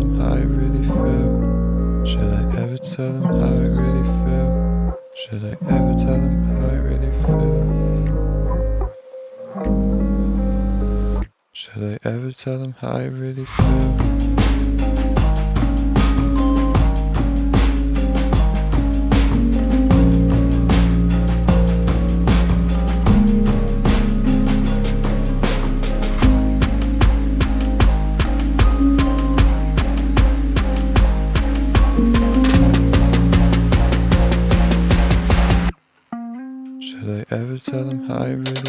them how I really feel? Should I ever tell them how I really feel? Should I ever tell them how I really feel? Should I ever tell them how I really feel? Should I ever tell them how I really feel?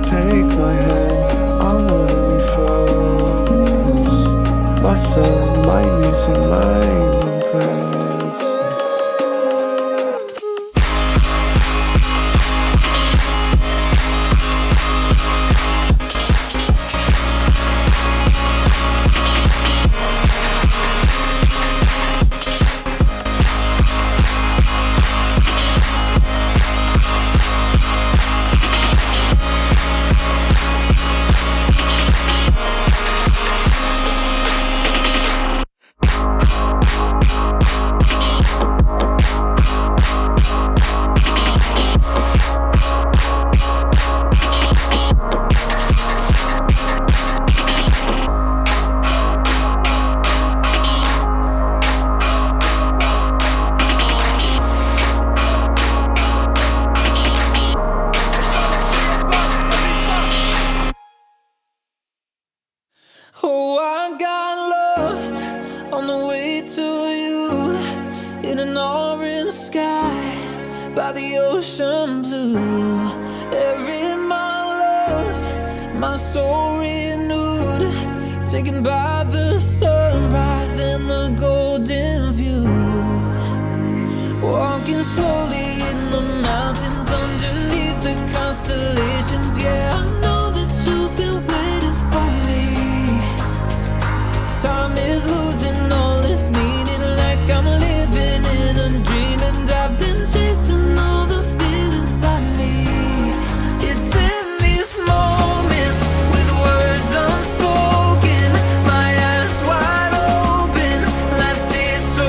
Take my hand, I wanna refocus my soul, my music, my regrets. Oh, I got lost on the way to you in an orange sky by the ocean blue. Every mile lost, my soul renewed, taken by the sunrise and the golden view. Walking slowly in the mountains underneath the constellations. Yeah, I know that you've been waiting for me. Time is losing all its meaning, like I'm living in a dream, and I've been chasing all the feelings I need. It's in these moments with words unspoken, my eyes wide open, life tastes so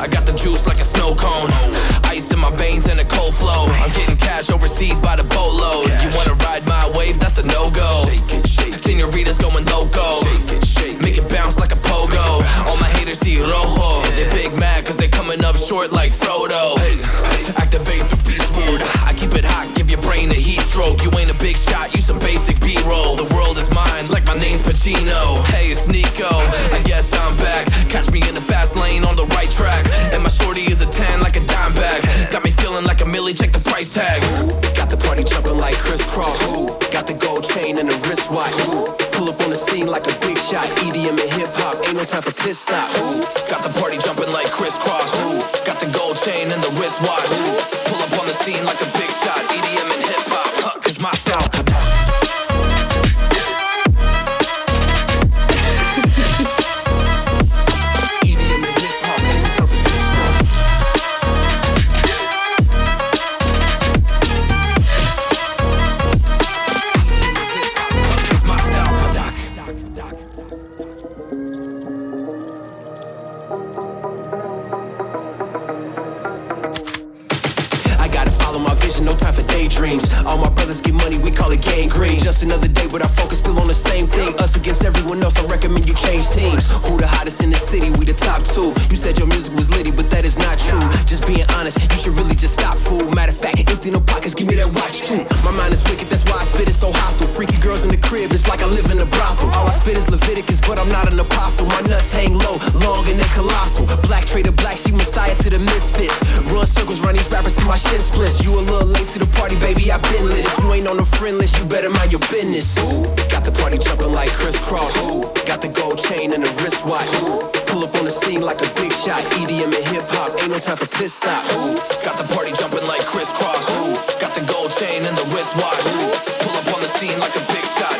I got the juice like a snow cone. Ice in my veins and a cold flow. I'm getting cash overseas by the boatload. You wanna ride my wave? That's a no-go. Senoritas going loco. Make it bounce like a pogo. All my haters see rojo. They big mad cause they coming up short like Frodo. Activate the beast mode. I keep it hot, give your brain a heat stroke. You ain't a big shot, you some basic B-roll. The world is mine like my name's Pacino. Hey, it's Nico, I guess I'm back. Catch me in the fast lane on the right track. And my shorty is a 10 like a dime bag. Got me feeling like a millie, check the price tag. Got the party jumping like crisscross. Got the gold chain and the wristwatch. Pull up on the scene like a big shot. EDM and hip hop, ain't no time for pit stops. Got the party jumping like crisscross. Got the gold chain and the wristwatch. Pull up on the scene like a big shot. EDM and hip hop, cause my style. No time for daydreams. All my brothers get money, we call it gangrene. Just another day, but our focus still on the same thing. Us against everyone else, I recommend you change teams. Who the hottest in the city? We the top two. You said your music was litty, but that is not true. Just being honest, you should really just stop, fool. Matter of fact, empty no pockets, give me that watch too. My mind is wicked, that's why I spit it so hostile. Freaky girls in the crib, it's like I live in a brothel. All I spit is Leviticus, but I'm not an apostle. My nuts hang low, long and they colossal. Black trader black, she messiah to the misfits. Run circles, run these rappers till my shit splits. You a little late to the party, baby, I been lit. If you ain't on the friend list, you better mind your business. Got the party jumping like crisscross. Got the gold chain and the wristwatch. Pull up on the scene like a big shot. EDM and hip hop, ain't no time for pit stops. Got the party jumping like crisscross. Got the gold chain and the wristwatch. Pull up on the scene like a big shot.